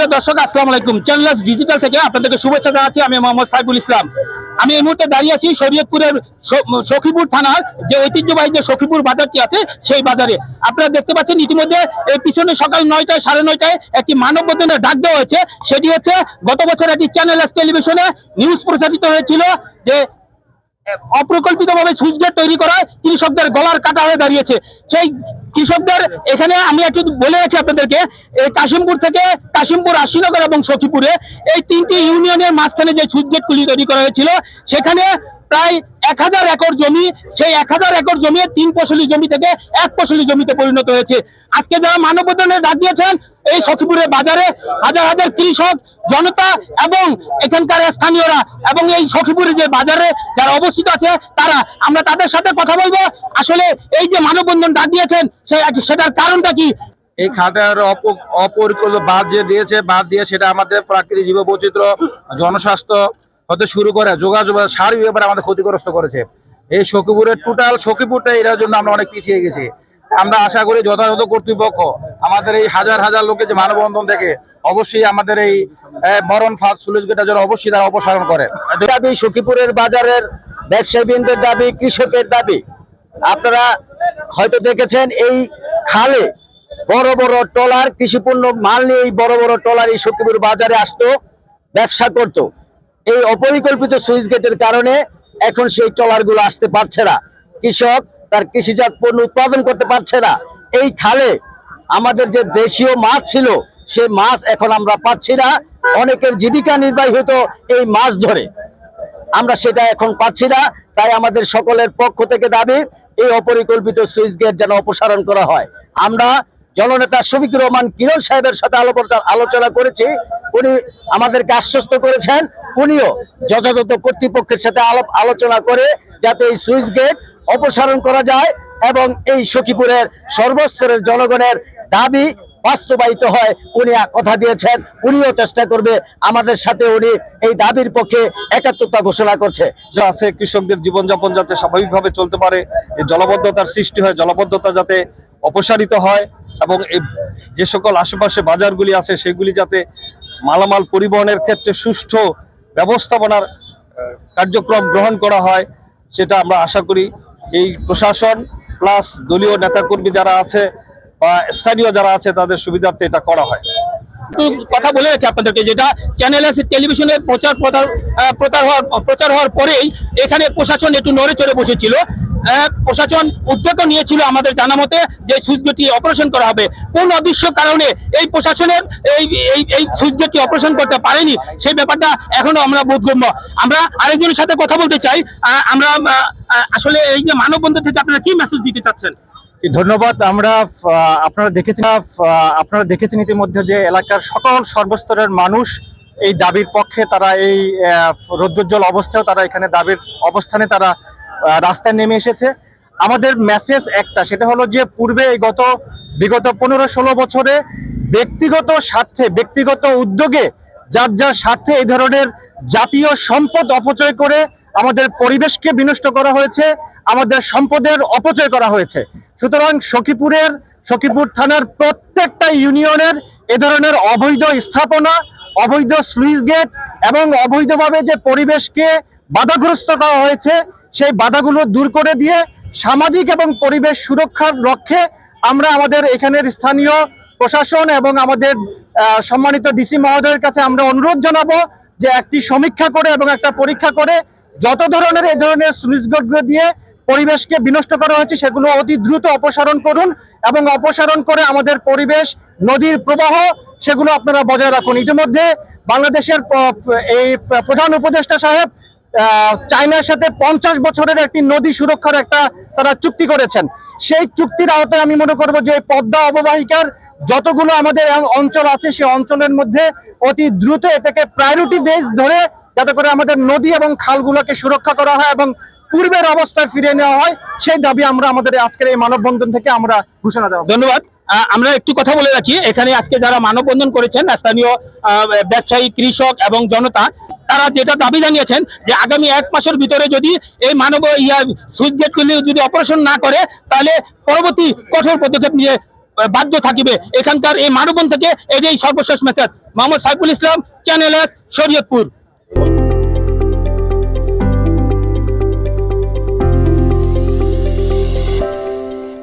সুপ্রিয় দর্শক, আসসালামু আলাইকুম। চ্যানেলস ডিজিটাল থেকে আপনাদেরকে শুভেচ্ছা জানাচ্ছি। আমি মোহাম্মদ সাইফুল ইসলাম। আমি এই মুহূর্তে দাঁড়িয়ে আছি শরীয়তপুরের সখীপুর থানার যে ঐতিহ্যবাহী যে সখীপুর বাজারটি আছে সেই বাজারে। আপনারা দেখতে পাচ্ছেন ইতিমধ্যে এই পিছনে সকাল 9টায় 9:30টায় একটি মানববন্ধনের ডাক দেওয়া হয়েছে। সেটি হচ্ছে গত বছর একটি চ্যানেলস টেলিভিশনে নিউজ প্রচারিত হয়েছিল যে অপ্রকল্পিতভাবে সুইচ গেট তৈরি করায় কৃষকদের গলার কাটা হয়ে দাঁড়িয়েছে। সেই কৃষকদের এখানে আমি একটু বলে রাখি আপনাদেরকে, এই কাশিমপুর থেকে কাশিমপুর, আশিনগর এবং সখীপুরে এই তিনটি ইউনিয়নের মাঝখানে যে সুইচ গেটগুলি তৈরি করা হয়েছিল সেখানে প্রায় 1000 একর জমি, সেই 1000 একর জমি 3 ফসলি জমি থেকে 1 ফসলি জমিতে পরিণত হয়েছে। আজকে যারা মানববন্ধনের ডাক দিয়েছেন এই সখীপুরের বাজারে হাজার হাজার কৃষক জনতা এবং এখানকার স্থানীয়রা এবং এই সখীপুরের যে বাজারে যারা অবস্থিত আছে তারা, আমরা তাদের সাথে কথা বলবো। আসলে এই যে মানববন্ধন ডাক দিয়েছেন সেটার কারণটা কি? এই খাটার অপরিকল্পিত বাঁধ যে দিয়েছে, বাঁধ দিয়ে সেটা আমাদের প্রাকৃতিক জীববৈচিত্র্য, জনস্বাস্থ্য হতে শুরু করে যোগাযোগ সার্বিক ব্যাপারে আমাদের ক্ষতিগ্রস্ত করেছে। এই সখীপুরের টোটাল সখীপুরটা এর জন্য আমরা অনেক পিছিয়ে গেছি। আমরা আশা করি যথাযথ কর্তৃপক্ষ আমাদের এই হাজার হাজার লোকের যে মানববন্ধন থেকে অবশ্যই আমাদের এই মরণ ফাঁদ সুলুজ গেটের জন্য অবশ্যই তারা অপসারণ করে। দাবি সখীপুরের বাজারের ব্যবসায়ীবৃন্দের দাবি, কৃষকের দাবি। আপনারা হয়তো দেখেছেন এই খালে বড় বড় ট্রলার কৃষিপণ্য মাল নিয়ে এই বড় বড় ট্রলার এই সখীপুর বাজারে আসতো, ব্যবসা করত। এই অপরিকল্পিত সুইচ গেটের কারণে এখন সেই ট্রলার গুলো আসতে পারছে না, কৃষক তার কৃষিজাত পণ্য উৎপাদন করতে পারছে না। এই খালে আমাদের যে দেশীয় মাছ ছিল সেই মাছ এখন আমরা পাচ্ছি না। অনেকের জীবিকা নির্বাহী হতো এই মাছ ধরে, আমরা সেটা এখন পাচ্ছি না। তাই আমাদের সকলের পক্ষ থেকে দাবি এই অপরিকল্পিত সুইচ গেট যেন অপসারণ করা হয়। আমরা জননেতা শফিকুর রহমান কিরণ সাহেবের সাথে আলোচনা করেছি, উনি আমাদেরকে আশ্বস্ত করেছেন উনিও যথাযথ কর্তৃপক্ষের সাথে আলোচনা করে যাতে এই সুইচ গেট অপসারণ করা যায় এবং এই সখীপুরের সর্বস্তরের জনগণের দাবি বাস্তবায়িত হয়। উনি কথা দিয়েছেন, উনিও চেষ্টা করবে আমাদের সাথে। উনি এই দাবির পক্ষে একাত্মতা ঘোষণা করছে। আছে কৃষকদের জীবনযাপন যাতে স্বাভাবিকভাবে চলতে পারে, এই জলাবদ্ধতার সৃষ্টি হয়, জলাবদ্ধতা যাতে অপসারিত হয় এবং এই যে সকল আশেপাশে বাজারগুলি আছে সেগুলি যাতে মালামাল পরিবহনের ক্ষেত্রে সুষ্ঠু ব্যবস্থাপনার কার্যক্রম গ্রহণ করা হয়, সেটা আমরা আশা করি এই প্রশাসন প্লাস দলীয় নেতাকর্মী যারা আছে বা স্থানীয় যারা আছে তাদের সুবিধার্থে এটা করা হয়। কথা বলে রাখি আপনাদেরকে, যেটা চ্যানেলস টেলিভিশনে প্রচার হওয়ার পরেই এখানে প্রশাসন একটু নড়ে চড়ে বসেছিল। প্রশাসন উদ্যোগ নিয়েছিল আমাদের জানা মতে যে সুইচ গেটটি অপারেশন করা হবে। কোন অদৃশ্য কারণে এই প্রশাসনের এই সুইচ গেটটি অপারেশন করতে পারেনি সেই ব্যাপারটা এখনো আমরা বোধগম্য। আমরা আরেকজনের সাথে কথা বলতে চাই। আমরা আসলে এই যে মানববন্ধন থেকে আপনারা কি মেসেজ দিতে চাচ্ছেন? ধন্যবাদ। আপনারা দেখেছেন ইতিমধ্যে যে এলাকার সকল সর্বস্তরের মানুষ এই দাবির পক্ষে, তারা এই রৌদ্রোজ্জ্বল অবস্থায় তারা এখানে দাবির অবস্থানে তারা রাস্তায় নেমে এসেছে। আমাদের মেসেজ একটা, সেটা হলো যে পূর্বে বিগত 15-16 বছরে ব্যক্তিগত স্বার্থে, ব্যক্তিগত উদ্যোগে যার যার স্বার্থে এই ধরনের জাতীয় সম্পদ অপচয় করে আমাদের পরিবেশকে বিনষ্ট করা হয়েছে, আমাদের সম্পদের অপচয় করা হয়েছে। সুতরাং সখীপুর থানার প্রত্যেকটা ইউনিয়নের এ ধরনের অবৈধ স্থাপনা, অবৈধ স্লুইস গেট এবং অবৈধভাবে যে পরিবেশকে বাধাগ্রস্ত করা হয়েছে সেই বাধাগুলো দূর করে দিয়ে সামাজিক এবং পরিবেশ সুরক্ষার লক্ষ্যে আমরা আমাদের এখানের স্থানীয় প্রশাসন এবং আমাদের সম্মানিত ডিসি মহোদয়ের কাছে আমরা অনুরোধ জানাবো যে একটি সমীক্ষা করে এবং একটা পরীক্ষা করে যত ধরনের এই ধরনের স্লুইস গেটগুলো দিয়ে পরিবেশকে বিনষ্ট করা হয়েছে সেগুলো অতি দ্রুত অপসারণ করুন এবং অপসারণ করে আমাদের পরিবেশ, নদীর প্রবাহ সেগুলো আপনারা বজায় রাখুন। ইতিমধ্যে বাংলাদেশের এই প্রধান উপদেষ্টা সাহেব চায়নার সাথে 50 বছরের একটি নদী সুরক্ষার তারা চুক্তি করেছেন। সেই চুক্তির আওতায় আমি মনে করব যে পদ্মা অববাহিকার যতগুলো আমাদের অঞ্চল আছে সেই অঞ্চলের মধ্যে অতি দ্রুত এটাকে প্রায়োরিটি বেস ধরে যাতে করে আমাদের নদী এবং খালগুলোকে সুরক্ষা করা হয় এবং পূর্বের অবস্থায় ফিরিয়ে নেওয়া হয়, সেই দাবি আমরা আমাদের আজকের এই মানববন্ধন থেকে আমরা ঘোষণা দেব। ধন্যবাদ। আমরা একটু কথা বলে রাখি, এখানে আজকে যারা মানববন্ধন করেছেন স্থানীয় ব্যবসায়ী, কৃষক এবং জনতা, তারা যেটা দাবি জানিয়েছেন যে আগামী 1 মাসের ভিতরে যদি এই সুইচ গেটগুলি যদি অপারেশন না করে তাহলে পরবর্তী কঠোর পদক্ষেপ নিয়ে বাধ্য থাকিবে। এখানকার এই মানববন্ধন থেকে এটাই সর্বশেষ message. Mohammad Saiful Islam, channel S, Shariatpur.